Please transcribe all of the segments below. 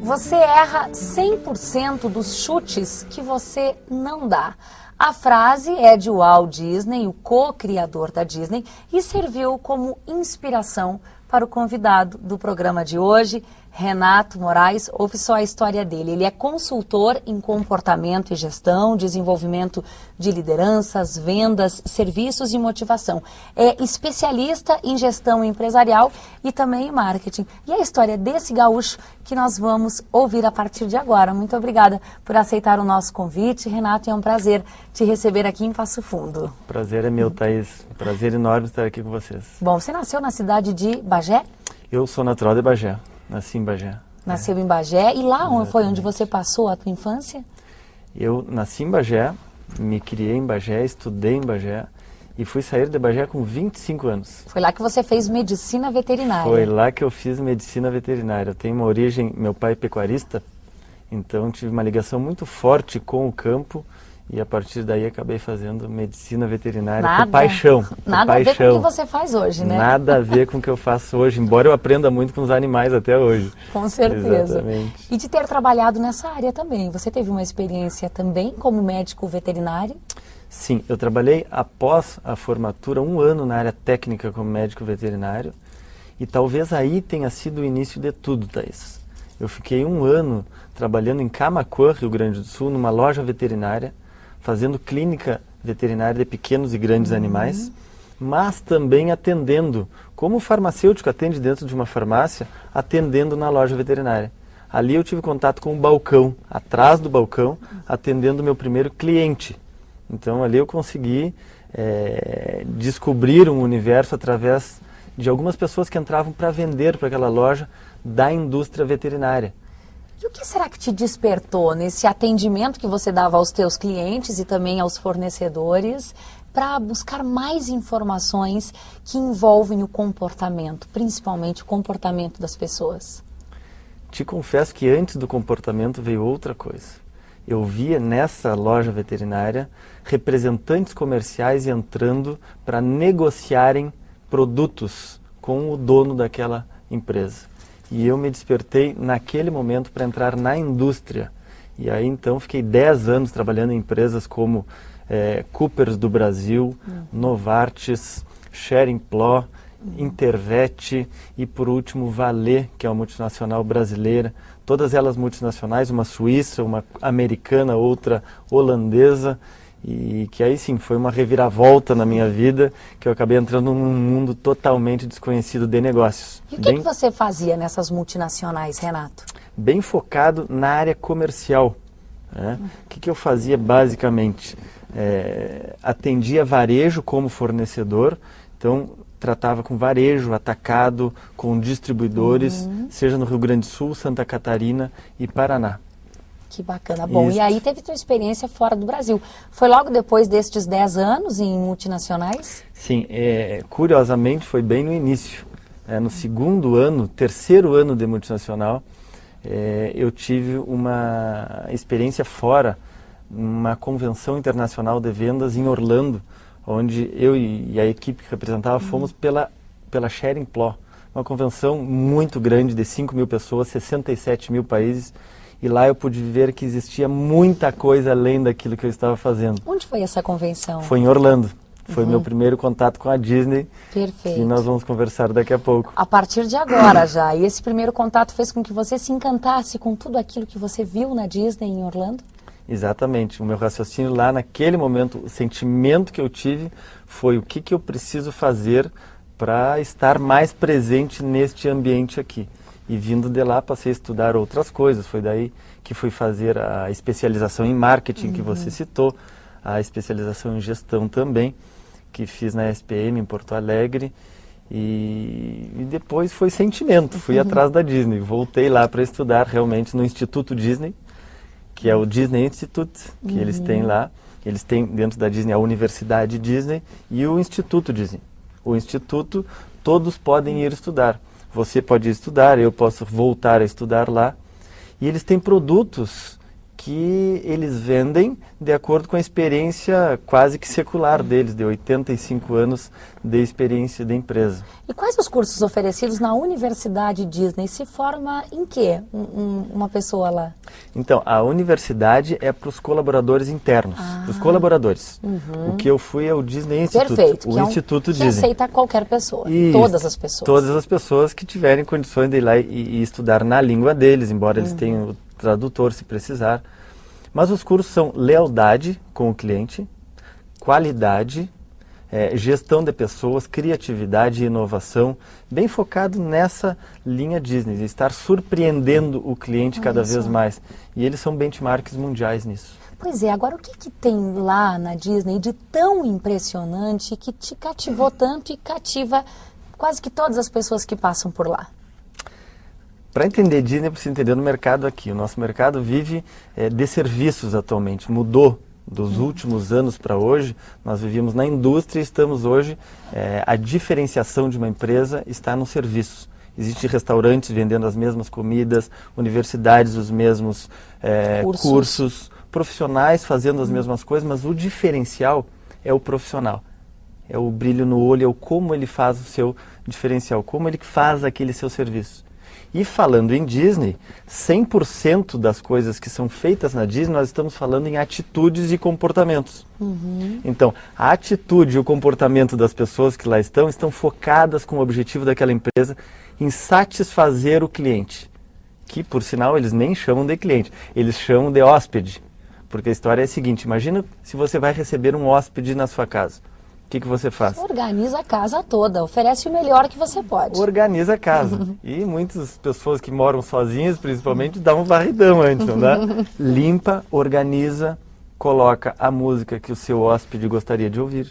Você erra 100% dos chutes que você não dá. A frase é de Walt Disney, o co-criador da Disney, e serviu como inspiração para o convidado do programa de hoje, Renato Moraes. Ouve só a história dele. Ele é consultor em comportamento e gestão, desenvolvimento de lideranças, vendas, serviços e motivação. É especialista em gestão empresarial e também em marketing. E a história desse gaúcho que nós vamos ouvir a partir de agora. Muito obrigada por aceitar o nosso convite, Renato. É um prazer te receber aqui em Passo Fundo. Prazer é meu, Thaís. Prazer enorme estar aqui com vocês. Bom, você nasceu na cidade de Bagé? Eu sou natural de Bagé. Nasci em Bagé. Nasceu em Bagé. E lá foi onde você passou a tua infância? Eu nasci em Bagé, me criei em Bagé, estudei em Bagé e fui sair de Bagé com 25 anos. Foi lá que você fez medicina veterinária? Foi lá que eu fiz medicina veterinária. Eu tenho uma origem, meu pai é pecuarista, então tive uma ligação muito forte com o campo e a partir daí acabei fazendo medicina veterinária com paixão. Nada a ver com o que você faz hoje, né? Nada a ver com o que eu faço hoje, embora eu aprenda muito com os animais até hoje. Com certeza. Exatamente. E de ter trabalhado nessa área também. Você teve uma experiência também como médico veterinário? Sim, eu trabalhei após a formatura 1 ano na área técnica como médico veterinário e talvez aí tenha sido o início de tudo, Thaís. Eu fiquei 1 ano trabalhando em Camaquã, Rio Grande do Sul, numa loja veterinária, fazendo clínica veterinária de pequenos e grandes animais, mas também atendendo, como o farmacêutico atende dentro de uma farmácia, atendendo na loja veterinária. Ali eu tive contato com o balcão, atrás do balcão, atendendo o meu primeiro cliente. Então ali eu consegui descobrir um universo através de algumas pessoas que entravam para vender para aquela loja da indústria veterinária. E o que será que te despertou nesse atendimento que você dava aos teus clientes e também aos fornecedores para buscar mais informações que envolvem o comportamento, principalmente o comportamento das pessoas? Te confesso que antes do comportamento veio outra coisa. Eu via nessa loja veterinária representantes comerciais entrando para negociarem produtos com o dono daquela empresa. E eu me despertei naquele momento para entrar na indústria. E aí então fiquei 10 anos trabalhando em empresas como Coopers do Brasil, Novartis, Schering-Plough, Intervet e por último Valê, que é uma multinacional brasileira. Todas elas multinacionais, uma suíça, uma americana, outra holandesa. E que aí sim foi uma reviravolta na minha vida, que eu acabei entrando num mundo totalmente desconhecido de negócios. E o que você fazia nessas multinacionais, Renato? Bem focado na área comercial. Né? O que eu fazia basicamente? Atendia varejo como fornecedor, então tratava com varejo, atacado, com distribuidores, seja no Rio Grande do Sul, Santa Catarina e Paraná. Que bacana. Bom, e aí teve tua experiência fora do Brasil. Foi logo depois destes 10 anos em multinacionais? Sim, curiosamente foi bem no início. No segundo ano, terceiro ano de multinacional, eu tive uma experiência fora, uma convenção internacional de vendas em Orlando, onde eu e a equipe que representava fomos pela Schering-Plough, uma convenção muito grande de 5 mil pessoas, 67 mil países. E lá eu pude ver que existia muita coisa além daquilo que eu estava fazendo. Onde foi essa convenção? Foi em Orlando. Foi meu primeiro contato com a Disney. Perfeito. Que nós vamos conversar daqui a pouco. A partir de agora já. E esse primeiro contato fez com que você se encantasse com tudo aquilo que você viu na Disney em Orlando? Exatamente. O meu raciocínio lá naquele momento, o sentimento que eu tive foi o que eu preciso fazer para estar mais presente neste ambiente aqui. E vindo de lá passei a estudar outras coisas, foi daí que fui fazer a especialização em marketing que você citou, a especialização em gestão também, que fiz na SPM em Porto Alegre e depois foi sentimento, fui atrás da Disney, voltei lá para estudar realmente no Instituto Disney, que é o Disney Institute, que eles têm lá, eles têm dentro da Disney a Universidade Disney e o Instituto Disney. O Instituto todos podem ir estudar. Você pode ir estudar, eu posso voltar a estudar lá. E eles têm produtos que eles vendem de acordo com a experiência quase que secular deles, de 85 anos de experiência da empresa. E quais os cursos oferecidos na Universidade Disney? Se forma em quê uma pessoa lá? Então, a universidade é para os colaboradores internos, para os colaboradores. O que eu fui é o Disney Institute, Perfeito, o Instituto que Disney. aceita qualquer pessoa, Isso, todas as pessoas. Todas as pessoas que tiverem condições de ir lá e estudar na língua deles, embora eles tenham o tradutor se precisar. Mas os cursos são lealdade com o cliente, qualidade, gestão de pessoas, criatividade e inovação, bem focado nessa linha Disney, estar surpreendendo o cliente cada vez mais. E eles são benchmarks mundiais nisso. Pois é, agora o que tem lá na Disney de tão impressionante que te cativou tanto e cativa quase que todas as pessoas que passam por lá? Para entender Disney, precisa entender no mercado aqui. O nosso mercado vive de serviços atualmente, mudou dos últimos anos para hoje. Nós vivíamos na indústria e estamos hoje, a diferenciação de uma empresa está no serviço. Existem restaurantes vendendo as mesmas comidas, universidades os mesmos cursos, profissionais fazendo as mesmas coisas, mas o diferencial é o profissional. É o brilho no olho, é o como ele faz o seu diferencial, como ele faz aquele seu serviço. E falando em Disney, 100% das coisas que são feitas na Disney, nós estamos falando em atitudes e comportamentos. Então, a atitude e o comportamento das pessoas que lá estão focadas com o objetivo daquela empresa em satisfazer o cliente. Que, por sinal, eles nem chamam de cliente, eles chamam de hóspede. Porque a história é a seguinte, imagina se você vai receber um hóspede na sua casa. O que você faz? Organiza a casa toda, oferece o melhor que você pode. Organiza a casa. E muitas pessoas que moram sozinhas, principalmente, dão um varridão antes, não dá? Limpa, organiza, coloca a música que o seu hóspede gostaria de ouvir,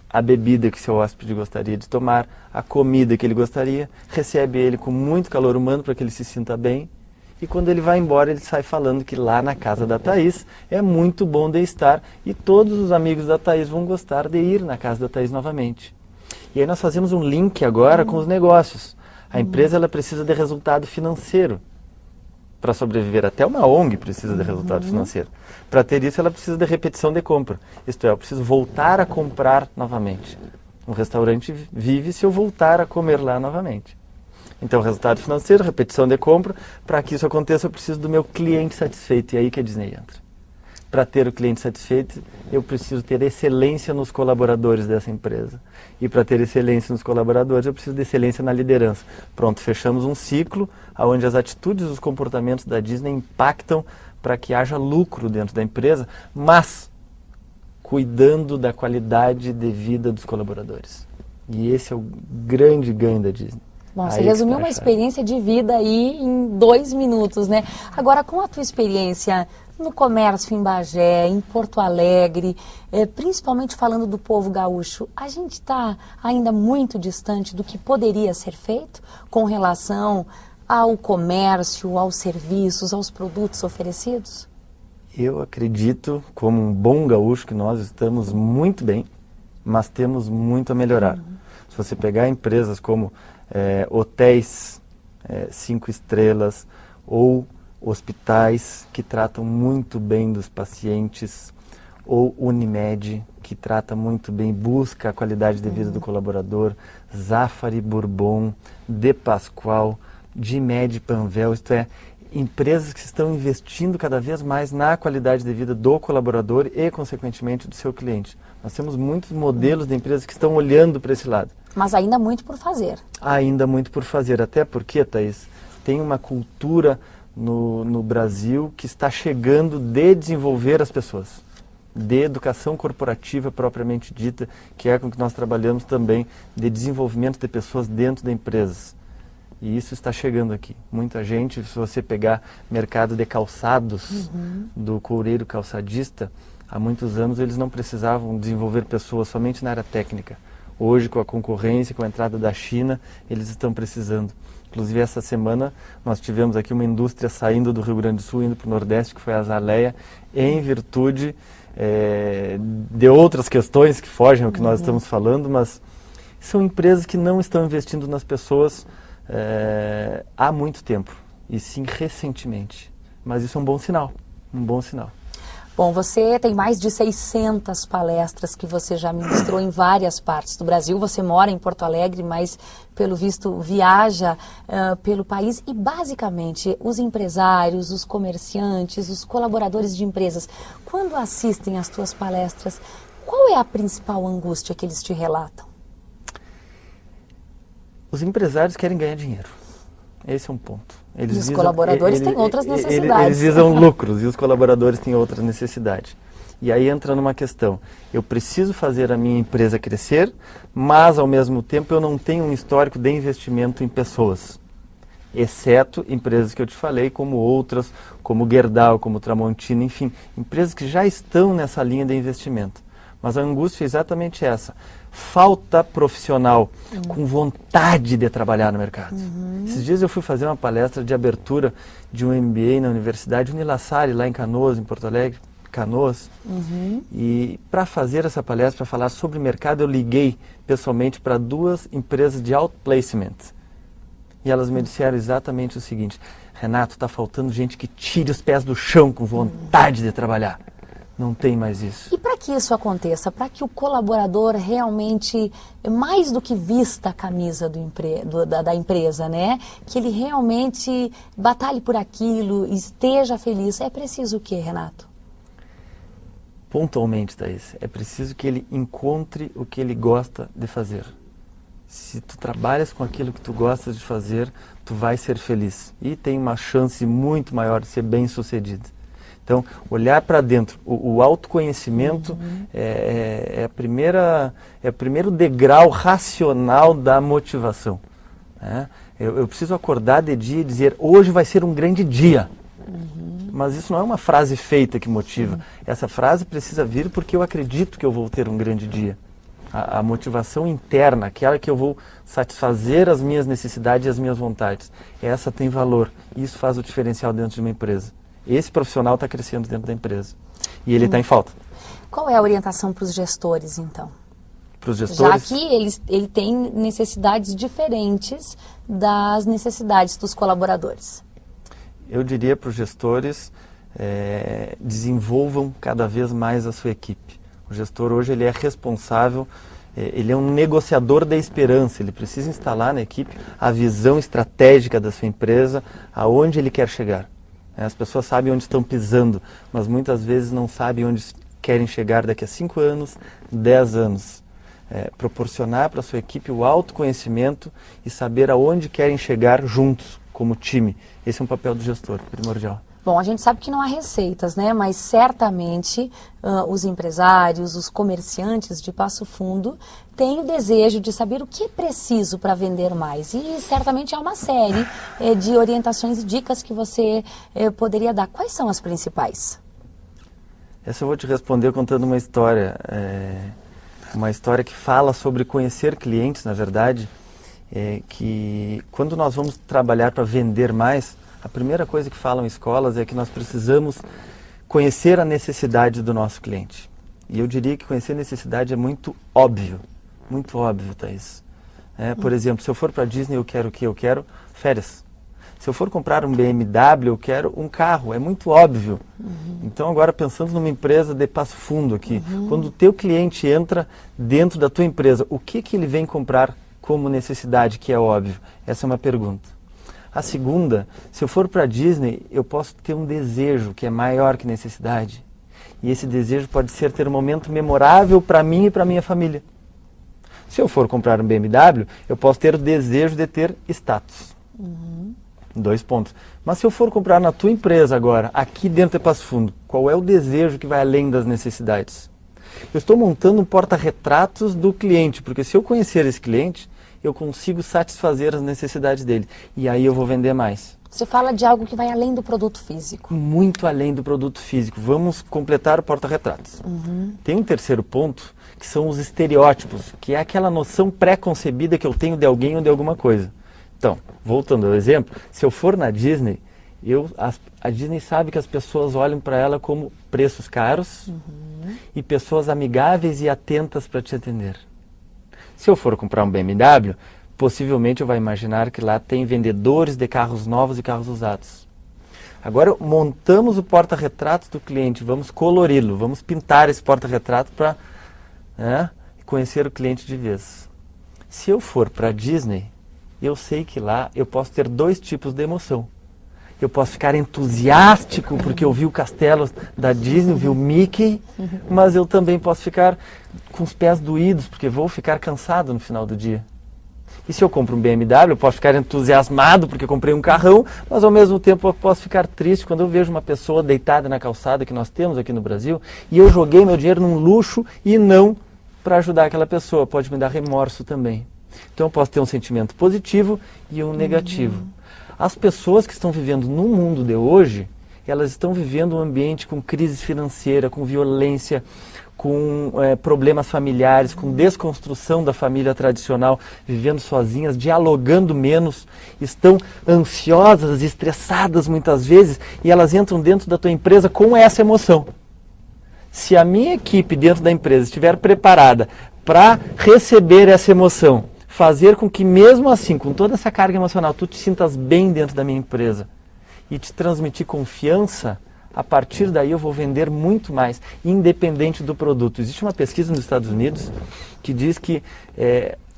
a bebida que o seu hóspede gostaria de tomar, a comida que ele gostaria, recebe ele com muito calor humano para que ele se sinta bem. E quando ele vai embora, ele sai falando que lá na casa da Thaís é muito bom de estar e todos os amigos da Thaís vão gostar de ir na casa da Thaís novamente. E aí nós fazemos um link agora com os negócios. A empresa ela precisa de resultado financeiro. Para sobreviver, até uma ONG precisa de resultado financeiro. Para ter isso, ela precisa de repetição de compra. Isto é, eu preciso voltar a comprar novamente. Um restaurante vive se eu voltar a comer lá novamente. Então, resultado financeiro, repetição de compra. Para que isso aconteça, eu preciso do meu cliente satisfeito. E aí que a Disney entra. Para ter o cliente satisfeito, eu preciso ter excelência nos colaboradores dessa empresa. E para ter excelência nos colaboradores, eu preciso de excelência na liderança. Pronto, fechamos um ciclo onde as atitudes e os comportamentos da Disney impactam para que haja lucro dentro da empresa, mas cuidando da qualidade de vida dos colaboradores. E esse é o grande ganho da Disney. Bom, você resumiu uma experiência de vida aí em 2 minutos, né? Agora, com a tua experiência no comércio em Bagé, em Porto Alegre, principalmente falando do povo gaúcho, a gente está ainda muito distante do que poderia ser feito com relação ao comércio, aos serviços, aos produtos oferecidos? Eu acredito, como um bom gaúcho, que nós estamos muito bem, mas temos muito a melhorar. Se você pegar empresas como hotéis 5 estrelas ou hospitais que tratam muito bem dos pacientes, ou Unimed, que trata muito bem, busca a qualidade de vida do colaborador, Zafari Bourbon, De Pascoal, Dimed Panvel, isto é, empresas que estão investindo cada vez mais na qualidade de vida do colaborador e, consequentemente, do seu cliente. Nós temos muitos modelos de empresas que estão olhando para esse lado. Mas ainda muito por fazer. Ainda muito por fazer, até porque, Thaís, tem uma cultura no Brasil que está chegando de desenvolver as pessoas, de educação corporativa propriamente dita, que é com que nós trabalhamos também, de desenvolvimento de pessoas dentro de empresas. E isso está chegando aqui. Muita gente, se você pegar mercado de calçados, do coureiro calçadista, há muitos anos eles não precisavam desenvolver pessoas somente na área técnica. Hoje, com a concorrência, com a entrada da China, eles estão precisando. Inclusive, essa semana, nós tivemos aqui uma indústria saindo do Rio Grande do Sul, indo para o Nordeste, que foi a Azaleia, em virtude de outras questões que fogem ao que nós estamos falando, mas são empresas que não estão investindo nas pessoas há muito tempo. e sim recentemente. Mas isso é um bom sinal, um bom sinal. Bom, você tem mais de 600 palestras que você já ministrou em várias partes do Brasil. Você mora em Porto Alegre, mas, pelo visto, viaja pelo país. E, basicamente, os empresários, os comerciantes, os colaboradores de empresas, quando assistem às tuas palestras, qual é a principal angústia que eles te relatam? Os empresários querem ganhar dinheiro. Esse é um ponto. E os colaboradores têm outras necessidades. Eles visam lucros e os colaboradores têm outras necessidades. E aí entra numa questão. Eu preciso fazer a minha empresa crescer, mas ao mesmo tempo eu não tenho um histórico de investimento em pessoas. Exceto empresas que eu te falei, como outras, como Gerdau, como Tramontina, enfim, empresas que já estão nessa linha de investimento. Mas a angústia é exatamente essa. Falta profissional com vontade de trabalhar no mercado. Esses dias eu fui fazer uma palestra de abertura de um MBA na Universidade Unila Salle, lá em Canoas, em Porto Alegre, Canoas. E para fazer essa palestra, para falar sobre mercado, eu liguei pessoalmente para 2 empresas de outplacement. E elas me disseram exatamente o seguinte: Renato, está faltando gente que tire os pés do chão com vontade de trabalhar. Não tem mais isso. E para que isso aconteça, para que o colaborador realmente, mais do que vista a camisa da empresa, né? Que ele realmente batalhe por aquilo, esteja feliz, é preciso o quê, Renato? Pontualmente, Thaís, é preciso que ele encontre o que ele gosta de fazer. Se tu trabalhas com aquilo que tu gostas de fazer, tu vai ser feliz e tem uma chance muito maior de ser bem-sucedido. Então, olhar para dentro, o autoconhecimento é o primeiro degrau racional da motivação. Né? Eu preciso acordar de dia e dizer, hoje vai ser um grande dia. Mas isso não é uma frase feita que motiva. Essa frase precisa vir porque eu acredito que eu vou ter um grande dia. A motivação interna, aquela que eu vou satisfazer as minhas necessidades e as minhas vontades, essa tem valor. E isso faz o diferencial dentro de uma empresa. Esse profissional está crescendo dentro da empresa. E ele está em falta. Qual é a orientação para os gestores, então? Para os gestores? Já que ele tem necessidades diferentes das necessidades dos colaboradores. Eu diria para os gestores, desenvolvam cada vez mais a sua equipe. O gestor hoje ele é responsável, ele é um negociador da esperança. Ele precisa instalar na equipe a visão estratégica da sua empresa, aonde ele quer chegar. As pessoas sabem onde estão pisando, mas muitas vezes não sabem onde querem chegar daqui a 5 anos, 10 anos. Proporcionar para a sua equipe o autoconhecimento e saber aonde querem chegar juntos, como time. Esse é um papel do gestor, primordial. Bom, a gente sabe que não há receitas, né? Mas certamente os empresários, os comerciantes de Passo Fundo têm o desejo de saber o que é preciso para vender mais. E certamente há uma série de orientações e dicas que você poderia dar. Quais são as principais? Essa eu vou te responder contando uma história. Uma história que fala sobre conhecer clientes, na verdade. Que quando nós vamos trabalhar para vender mais, a primeira coisa que falam em escolas é que nós precisamos conhecer a necessidade do nosso cliente. E eu diria que conhecer a necessidade é muito óbvio, Thaís. Por exemplo, se eu for para a Disney, eu quero o quê? Eu quero férias. Se eu for comprar um BMW, eu quero um carro, é muito óbvio. Então agora pensando numa empresa de Passo Fundo aqui, quando o teu cliente entra dentro da tua empresa, o que ele vem comprar como necessidade, que é óbvio? Essa é uma pergunta. A segunda, se eu for para a Disney, eu posso ter um desejo que é maior que necessidade. E esse desejo pode ser ter um momento memorável para mim e para minha família. Se eu for comprar um BMW, eu posso ter o desejo de ter status. 2 pontos. Mas se eu for comprar na tua empresa agora, aqui dentro de Passo Fundo, qual é o desejo que vai além das necessidades? Eu estou montando um porta-retratos do cliente, porque se eu conhecer esse cliente, eu consigo satisfazer as necessidades dele. E aí eu vou vender mais. Você fala de algo que vai além do produto físico. Muito além do produto físico. Vamos completar o porta-retratos. Tem um terceiro ponto, que são os estereótipos, que é aquela noção pré-concebida que eu tenho de alguém ou de alguma coisa. Então, voltando ao exemplo, se eu for na Disney, a Disney sabe que as pessoas olham para ela como preços caros e pessoas amigáveis e atentas para te atender. Se eu for comprar um BMW, possivelmente eu vou imaginar que lá tem vendedores de carros novos e carros usados. Agora montamos o porta-retratos do cliente, vamos colori-lo, vamos pintar esse porta-retrato para conhecer o cliente de vez. Se eu for para a Disney, eu sei que lá eu posso ter dois tipos de emoção. Eu posso ficar entusiástico porque eu vi o castelo da Disney, vi o Mickey, mas eu também posso ficar com os pés doídos porque vou ficar cansado no final do dia. E se eu compro um BMW, eu posso ficar entusiasmado porque eu comprei um carrão, mas ao mesmo tempo eu posso ficar triste quando eu vejo uma pessoa deitada na calçada que nós temos aqui no Brasil e eu joguei meu dinheiro num luxo e não para ajudar aquela pessoa. Pode me dar remorso também. Então eu posso ter um sentimento positivo e um negativo. As pessoas que estão vivendo no mundo de hoje, elas estão vivendo um ambiente com crise financeira, com violência, com problemas familiares, com desconstrução da família tradicional, vivendo sozinhas, dialogando menos, estão ansiosas, estressadas muitas vezes, e elas entram dentro da tua empresa com essa emoção. Se a minha equipe dentro da empresa estiver preparada para receber essa emoção, fazer com que mesmo assim, com toda essa carga emocional, tu te sintas bem dentro da minha empresa e te transmitir confiança, a partir daí eu vou vender muito mais, independente do produto. Existe uma pesquisa nos Estados Unidos que diz que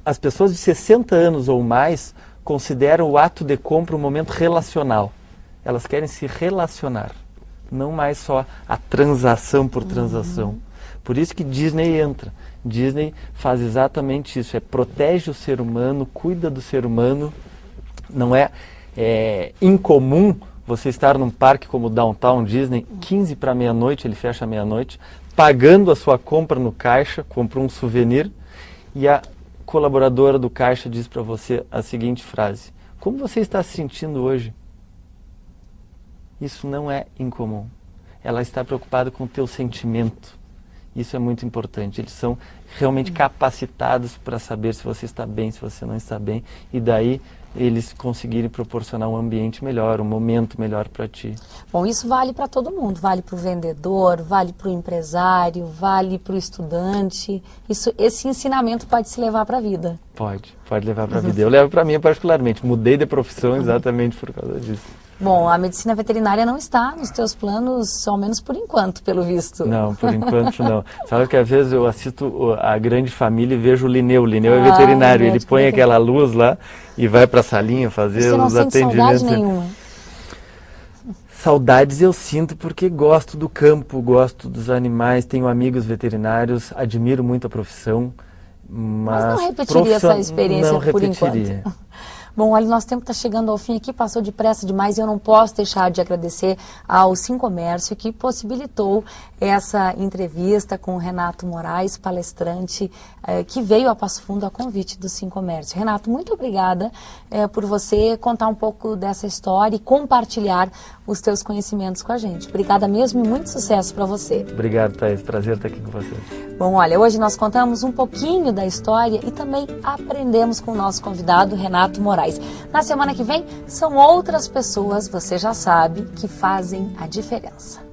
as pessoas de 60 anos ou mais consideram o ato de compra um momento relacional. Elas querem se relacionar, não mais só a transação por transação. Por isso que Disney entra. Disney faz exatamente isso, protege o ser humano, cuida do ser humano. Não é incomum você estar num parque como o Downtown Disney, 15 para meia-noite, ele fecha meia-noite, pagando a sua compra no caixa, comprou um souvenir, e a colaboradora do caixa diz para você a seguinte frase: como você está se sentindo hoje? Isso não é incomum. Ela está preocupada com o teu sentimento. Isso é muito importante. Eles são realmente capacitados para saber se você está bem, se você não está bem, e daí eles conseguirem proporcionar um ambiente melhor, um momento melhor para ti. Bom, isso vale para todo mundo. Vale para o vendedor, vale para o empresário, vale para o estudante. Esse ensinamento pode se levar para a vida. Pode levar para a vida. Eu levo para mim particularmente. Mudei de profissão exatamente por causa disso. Bom, a medicina veterinária não está nos teus planos, ao menos por enquanto, pelo visto. Não, por enquanto não. Sabe que às vezes eu assisto A Grande Família e vejo o Linneu. O Linneu é veterinário, ele põe aquela luz lá e vai para a salinha fazer os atendimentos. Você não sente saudade nenhuma? Saudades eu sinto porque gosto do campo, gosto dos animais, tenho amigos veterinários, admiro muito a profissão. Mas não repetiria essa experiência não por repetiria. enquanto? Bom, olha, nosso tempo está chegando ao fim aqui, passou depressa demais e eu não posso deixar de agradecer ao Sincomércio que possibilitou essa entrevista com o Renato Moraes, palestrante, que veio a Passo Fundo a convite do Sincomércio. Renato, muito obrigada por você contar um pouco dessa história e compartilhar os teus conhecimentos com a gente. Obrigada mesmo e muito sucesso para você. Obrigado, Thaís. Prazer estar aqui com você. Bom, olha, hoje nós contamos um pouquinho da história e também aprendemos com o nosso convidado, Renato Moraes. Na semana que vem, são outras pessoas, você já sabe, que fazem a diferença.